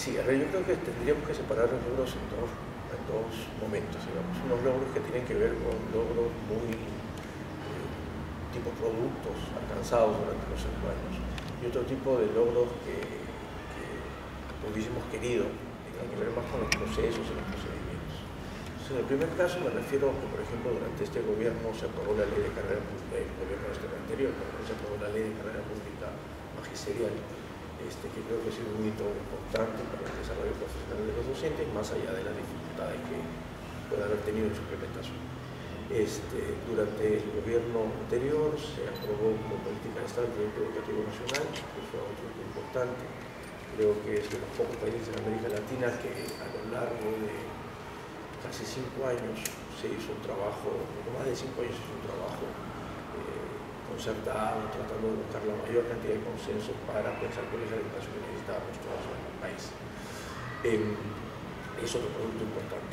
Sí, a ver, yo creo que tendríamos que separar los logros en dos momentos, digamos. Unos logros que tienen que ver con logros muy tipo productos alcanzados durante los 5 años y otro tipo de logros que hubiésemos querido, que tienen que ver más con los procesos y los procedimientos. Entonces, en el primer caso me refiero a que, por ejemplo, durante este gobierno se aprobó la ley de carrera pública, el gobierno anterior, se aprobó la ley de carrera pública magisterial, que creo que ha sido un hito importante para el desarrollo profesional de los docentes, más allá de las dificultades que puede haber tenido en su implementación. Durante el gobierno anterior se aprobó como política de Estado el Proyecto Educativo Nacional, que fue otro hito importante. Creo que es de los pocos países en América Latina que a lo largo de casi 5 años se hizo un trabajo, poco más de 5 años se hizo un trabajo concertado, tratando de buscar la mayor cantidad de consenso para pensar cuál es la educación que necesitábamos todos en el país. Es otro producto importante.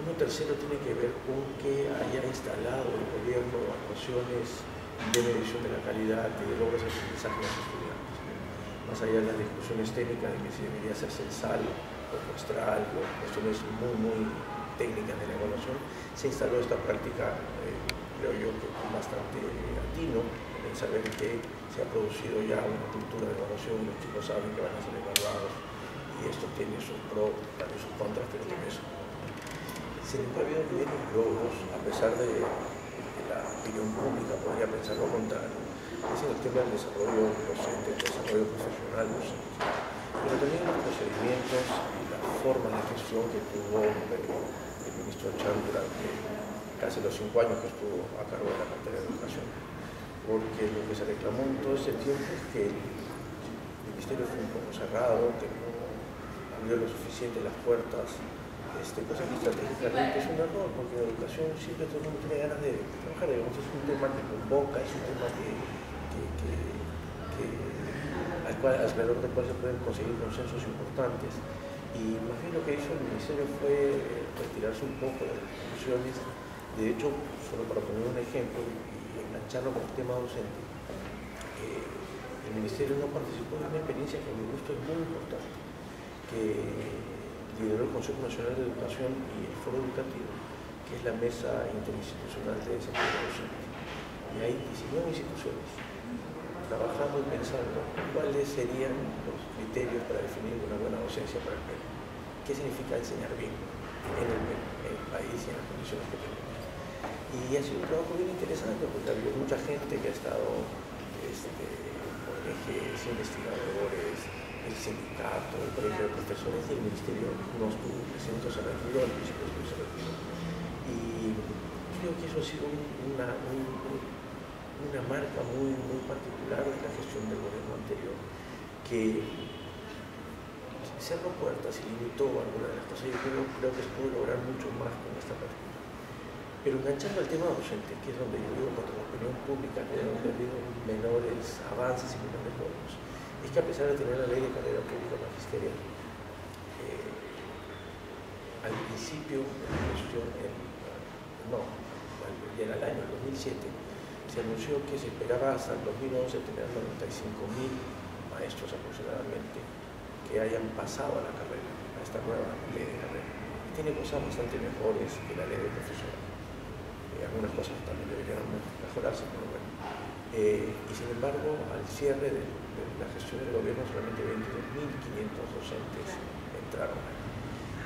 Uno tercero tiene que ver con que haya instalado el gobierno actuaciones de medición de la calidad y de logros de aprendizaje de los estudiantes. Más allá de las discusiones técnicas de que si debería ser censal o muestral, o cuestiones muy técnicas de la evaluación, se instaló esta práctica, creo yo, que es bastante atino, en saber que se ha producido ya una cultura de evaluación y los chicos saben que van a ser evaluados y esto tiene sus pros, también sus contras, pero tiene eso. Sin embargo, ha habido pequeños logros, a pesar de que la opinión pública podría pensar lo contrario, es en el tema del desarrollo docente, el desarrollo profesional docente, pero también los procedimientos y la forma de gestión que tuvo el ministro Chan durante casi los 5 años que estuvo a cargo de la cartera de educación. Porque lo que se reclamó en todo ese tiempo es que el ministerio fue un poco cerrado, que no abrió lo suficiente las puertas, cosa que estratégicamente es un error, porque la educación siempre todo el mundo tiene ganas de trabajar, digamos, es un tema que convoca, es un tema alrededor del cual se pueden conseguir consensos importantes. Y más bien lo que hizo el ministerio fue retirarse un poco de las discusiones. De hecho, solo para poner un ejemplo y engancharlo con el tema docente, el ministerio no participó de una experiencia que a mi gusto es muy importante, que lideró el Consejo Nacional de Educación y el Foro Educativo, que es la Mesa Interinstitucional de Desempeño Docente. Y hay 19 instituciones trabajando y pensando cuáles serían los criterios para definir una buena docencia para el Perú. ¿Qué significa enseñar bien en el país y en las condiciones que tenemos? Y ha sido un trabajo bien interesante porque ha habido mucha gente que ha estado, ONGs, investigadores, el sindicato, el colegio de profesores y el ministerio no estuvo presente, se retiró, el principio se retiró. Y creo que eso ha sido una marca muy particular de la gestión del gobierno anterior, que cerró puertas y limitó algunas de las cosas. Yo creo que se puede lograr mucho más con esta práctica. Pero enganchando al tema docente, que es donde yo digo contra la opinión pública, que ha habido menores avances y menores logros, es que a pesar de tener la ley de carrera pública magisterial, al principio de la gestión, ya era el año 2007, se anunció que se esperaba hasta el 2011 tener 95.000 maestros aproximadamente que hayan pasado a la carrera, a esta nueva ley de carrera. Y tiene cosas bastante mejores que la ley de profesorado. Algunas cosas también deberían mejorarse, pero bueno. Y sin embargo, al cierre de la gestión del gobierno, solamente 22.500 docentes entraron ahí.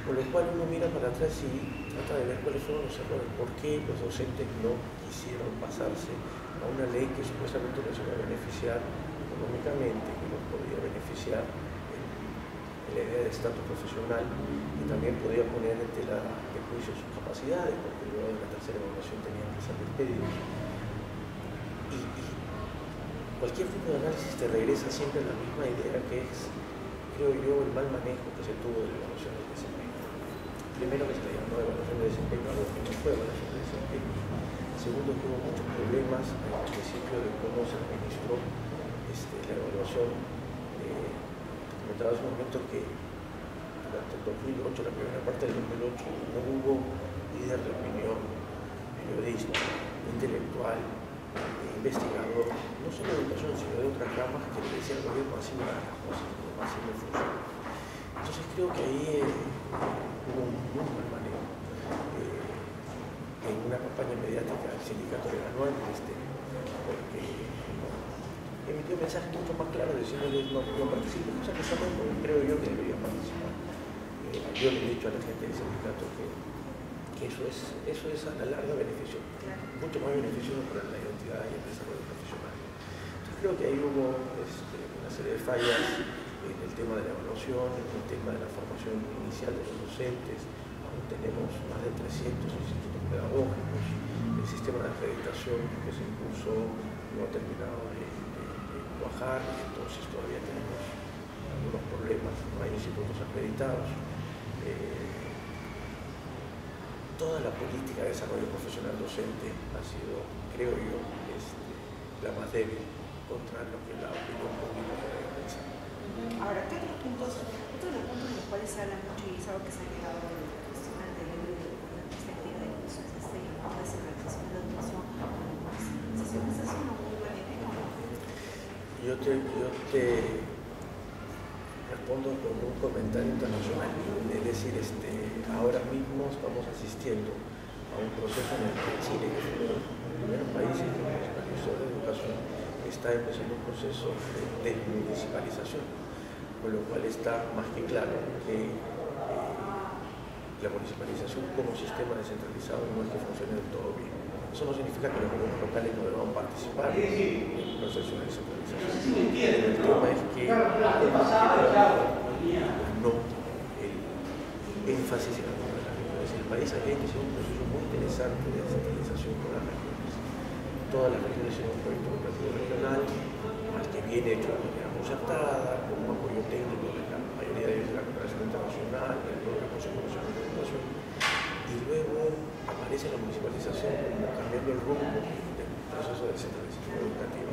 Con lo cual uno mira para atrás y trata de ver cuáles fueron los errores, por qué los docentes no quisieron pasarse a una ley que supuestamente los iba a beneficiar económicamente, que los podía beneficiar en la idea de estatus profesional y también podía poner en tela de juicio sus capacidades, porque luego de la tercera evaluación tenían que ser despedidos. Y cualquier tipo de análisis te regresa siempre a la misma idea que es, creo yo, el mal manejo que se tuvo de la evaluación del desempeño. Primero que se le llamó evaluación de desempeño a lo que no fue evaluación de desempeño. Segundo, que hubo muchos problemas al principio de cómo se administró la evaluación. Comentaba hace un momento que durante el 2008, la primera parte del 2008, no hubo líder de opinión, periodista, intelectual, investigador, no solo de educación, sino de otras ramas que le decían al gobierno así no hagan las cosas, así no funciona. Entonces creo que ahí hubo un muy mal manejo. En una campaña mediática el sindicato le ganó al ministerio, porque emitió un mensaje mucho más claro diciéndoles no participen, cosa que también creo yo que debería participar. Yo le he dicho a la gente del sindicato que eso es a la larga beneficio, mucho más beneficioso para la identidad y el desarrollo profesional. Entonces creo que ahí hubo una serie de fallas en el tema de la evaluación, en el tema de la formación inicial de los docentes. Aún tenemos más de 300 institutos pedagógicos. El sistema de acreditación que se impuso no ha terminado de cuajar, entonces todavía tenemos algunos problemas, no hay institutos acreditados. Toda la política de desarrollo profesional docente ha sido, creo yo, la más débil contra lo que la opinión pública puede pensar. Ahora, ¿qué otros puntos de los cuales se habla mucho y es algo que se ha quedado en la cuestión anterior de la perspectiva de cursos, la descentralización de la educación? ¿Esa es una muy buena idea o no? Yo te respondo con un comentario internacional, es decir, ahora mismo estamos asistiendo a un proceso en el que Chile, que es uno de los primeros países que municipalizó la educación, está empezando un proceso de desmunicipalización, con lo cual está más que claro que la municipalización como sistema descentralizado no es que funcione del todo bien. Eso no significa que los gobiernos locales no deban participar en el proceso de descentralización. El tema es que no el énfasis en algunas de las regiones. El país había iniciado un proceso muy interesante de descentralización con las regiones. Todas las regiones tienen un proyecto educativo regional, al que viene hecho de manera concertada, con un apoyo técnico de la mayoría de ellos de la cooperación internacional, del propio Consejo Nacional de Educación, y luego aparece la municipalización como cambiando el rumbo del proceso de descentralización educativa.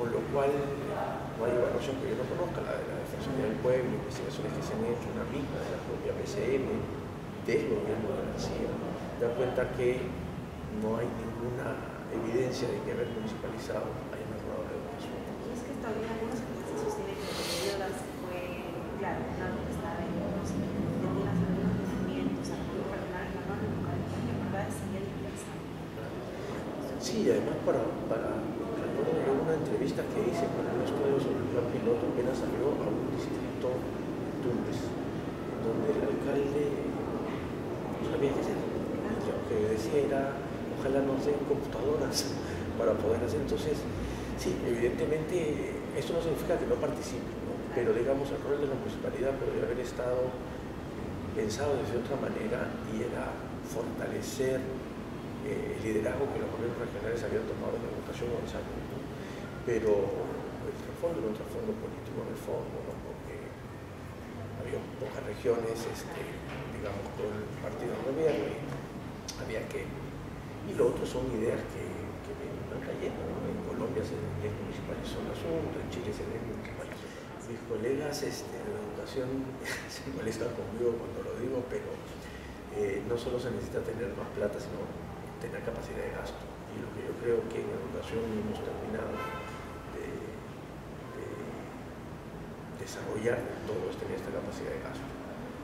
Con lo cual no hay evaluación que yo no conozca, la de la Defensoría del Pueblo, investigaciones que se han hecho, una misma de la propia PCM, del gobierno de García, da cuenta que no hay ninguna evidencia de que haber municipalizado haya mejorado la educación. Es que todavía algunos se sostienen que el periodo fue, claro, una estaba en unos movimientos, a lo mejor para la norma local, que en verdad sería interesante. Sí, además recuerdo yo una entrevista que hice con un estudio sobre el plan piloto, apenas salió a un distrito Tumbes, donde el alcalde no sabía qué hacer. Lo que decía era, ojalá nos den computadoras para poder hacer. Entonces, sí, evidentemente, esto no significa que no participe, ¿no? Pero digamos, el rol de la municipalidad podría haber estado pensado desde otra manera y era fortalecer el liderazgo que los gobiernos regionales habían tomado en la educación avanzando, ¿no? Pero el trasfondo era un trasfondo político en el fondo, ¿no? Porque había pocas regiones, digamos, con el partido de gobierno y había que... Y lo otro son ideas que van cayendo, ¿no? En Colombia se desmunicipalizó el asunto, en Chile se desmunicipalizó. Mis colegas de educación se molestan conmigo cuando lo digo, pero no solo se necesita tener más plata, sino tener capacidad de gasto. Y lo que yo creo que en educación hemos terminado de desarrollar todo es tener esta capacidad de gasto.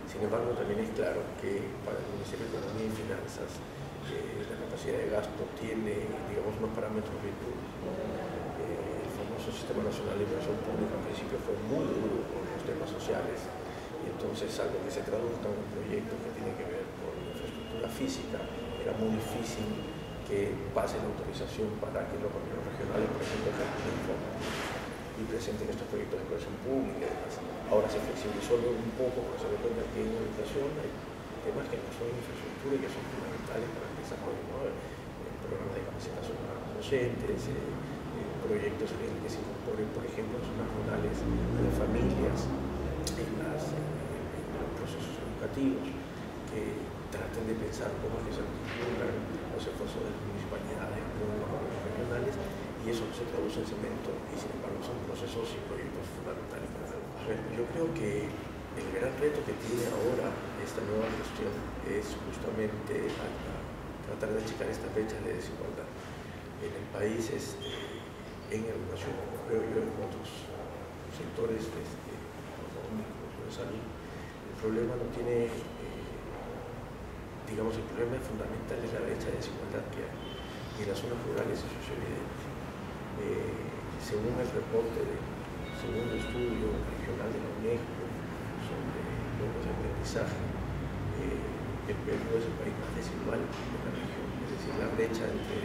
Sin embargo, también es claro que para el Ministerio de Economía y Finanzas la capacidad de gasto tiene, digamos, unos parámetros bien duros. El famoso Sistema Nacional de Inversión Pública al principio fue muy duro con los temas sociales y entonces algo que se traduzca en un proyecto que tiene que ver con infraestructura física era muy difícil que pase la autorización para que los gobiernos regionales, por ejemplo, y presenten estos proyectos de inversión pública y demás. Ahora se flexibilizó un poco porque se dio cuenta que en educación hay temas que no son infraestructura y que son fundamentales para el desarrollo, ¿no? Programas de capacitación para los docentes, proyectos en los que se incorporen, por ejemplo, zonas rurales de las familias en los procesos educativos, que traten de pensar cómo es que se articulan los esfuerzos de las municipalidades con los gobiernos regionales, y eso no se traduce en cemento, y sin embargo son procesos y proyectos fundamentales para la educación. Yo creo que el gran reto que tiene ahora esta nueva gestión es justamente tratar de achicar esta brecha de desigualdad en el país, en educación, como creo yo, en otros sectores económicos, Rosalí, el problema no tiene, digamos, el problema fundamental es la brecha de desigualdad que hay. Y en las zonas rurales eso es evidente. Según el reporte del segundo estudio regional de la UNESCO sobre logros de aprendizaje, el Perú es el país más desigual de la región, es decir, la brecha entre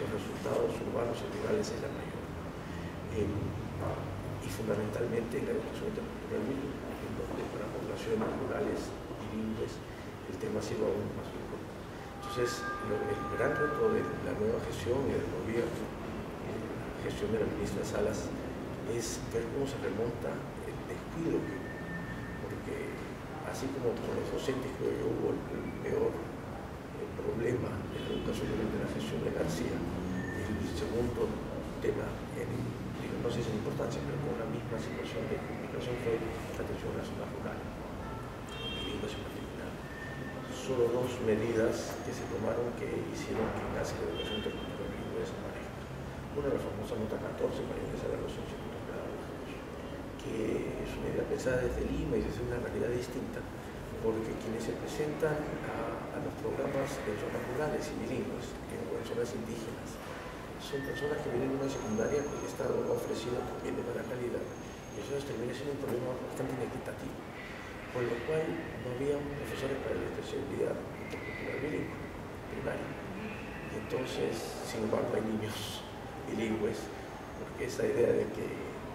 los resultados urbanos y rurales es la mayor. Y fundamentalmente la educación intercultural bilingüe, en donde para poblaciones rurales bilingües el tema ha sido aún más importante. Entonces, el gran reto de la nueva gestión y del gobierno, la gestión de la ministra Salas, es ver cómo se remonta el descuido que hubo, porque así como con los docentes creo yo hubo el peor problema de la educación durante la gestión de García, el segundo tema, no sé si es importancia, pero con la misma situación de comunicación fue la atención a la zona rural, bilingües en particular. Solo dos medidas que se tomaron que hicieron que casi la educación intercultural bilingüe desaparezca. Una, la famosa nota 14 para ingresar a los institutos pedagógicos, que es una idea pensada desde Lima y desde una realidad distinta, porque quienes se presentan a los programas en zonas rurales y bilingües, o en zonas indígenas, son personas que vienen de una secundaria que el Estado ha ofrecido también de mala calidad, y eso termina siendo un problema bastante inequitativo, con lo cual no había profesores para la especialidad intercultural bilingüe primaria. Y entonces, sin embargo, hay niños bilingües, porque esa idea de que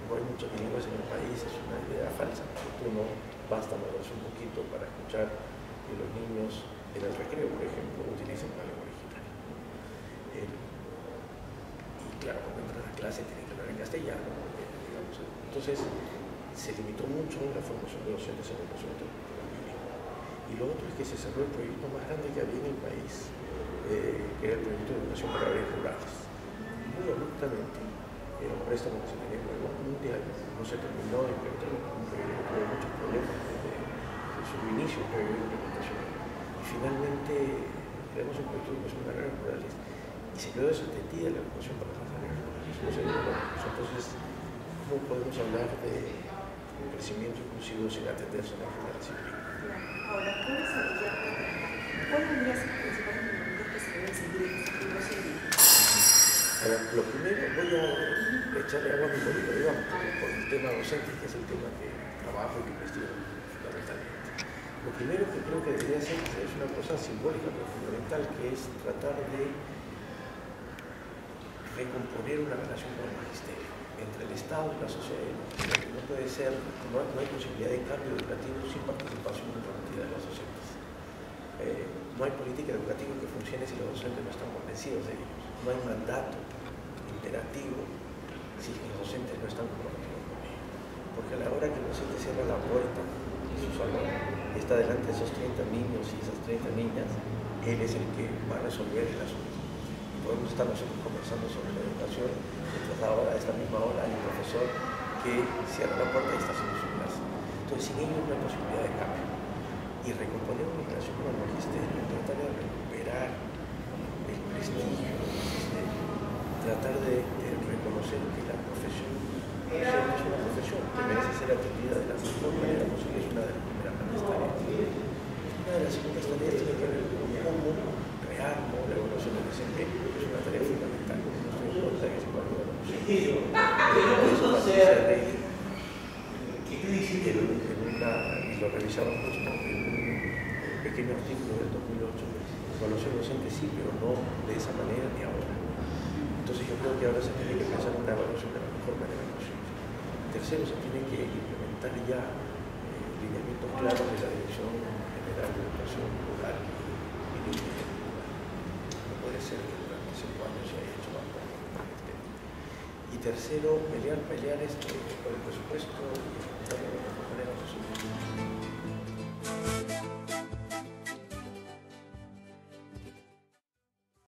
no hay muchos bilingües en el país es una idea falsa, porque tú no basta moverse un poquito para escuchar que los niños en el recreo, por ejemplo, utilicen la lengua originaria. Y claro, cuando entran a clase tienen que hablar en castellano, digamos. Entonces, se limitó mucho la formación de docentes en educación intercultural bilingüe. Y lo otro es que se cerró el proyecto más grande que había en el país, que era el proyecto de educación para áreas rurales. Muy abruptamente, era un préstamo que se tenía con el Banco Mundial, no se terminó de implementar, un proyecto que tuvo muchos problemas desde su inicio, el proyecto de implementación. Y finalmente, creamos un proyecto de educación para áreas rurales y se quedó desatendida la educación para las áreas rurales. No se dio. Entonces, ¿cómo podemos hablar de un crecimiento inclusivo sin atender zonas rurales y bilingües? Ahora, ¿cuáles vendrían a ser los principales movimientos que se deben seguir en este proceso? Ahora, lo primero, voy a echarle agua a mi molino, digamos, por el tema docente, que es el tema que trabajo y que investigo fundamentalmente. Lo primero que creo que debería hacer es una cosa simbólica, pero fundamental, que es tratar de recomponer una relación con el magisterio, entre el Estado y la sociedad. No puede ser, no hay posibilidad de cambio educativo sin participación comprometida de los docentes. No hay política educativa que funcione si los docentes no están convencidos de ellos. No hay mandato imperativo si los docentes no están comprometidos con ello. Porque a la hora que el docente cierra la puerta de su salón, está delante de esos 30 niños y esas 30 niñas, él es el que va a resolver el asunto. Y podemos estar nosotros conversando sobre la educación, mientras ahora, a esta misma hora, hay un profesor que cierra la puerta y está haciendo su clase. Entonces, sin ellos no hay posibilidad de cambio. Y recomponer una relación con el magisterio, tratar de recuperar el prestigio del magisterio, tratar de reconocer que la profesión docente es una profesión que merece ser atendida de la mejor manera posible, es una de las primeras grandes tareas. Una de las segundas tareas tiene que ver con cómo crear la evaluación del desempeño, que es una tarea fundamental. No estoy en contra de que se pueda evaluar la evaluación. Y lo revisamos justo en un pequeño artículo del 2008, evaluación docente sí, pero no de esa manera ni ahora. Entonces yo creo que ahora se tiene que pensar en una evaluación de la mejor manera posible. Tercero, se tiene que implementar ya lineamientos claros de la Dirección General de Educación Rural y Bilingüe. No puede ser que durante 5 años se haya hecho más poco. Y tercero, pelear por el presupuesto y ejecutarlo de la mejor manera posible.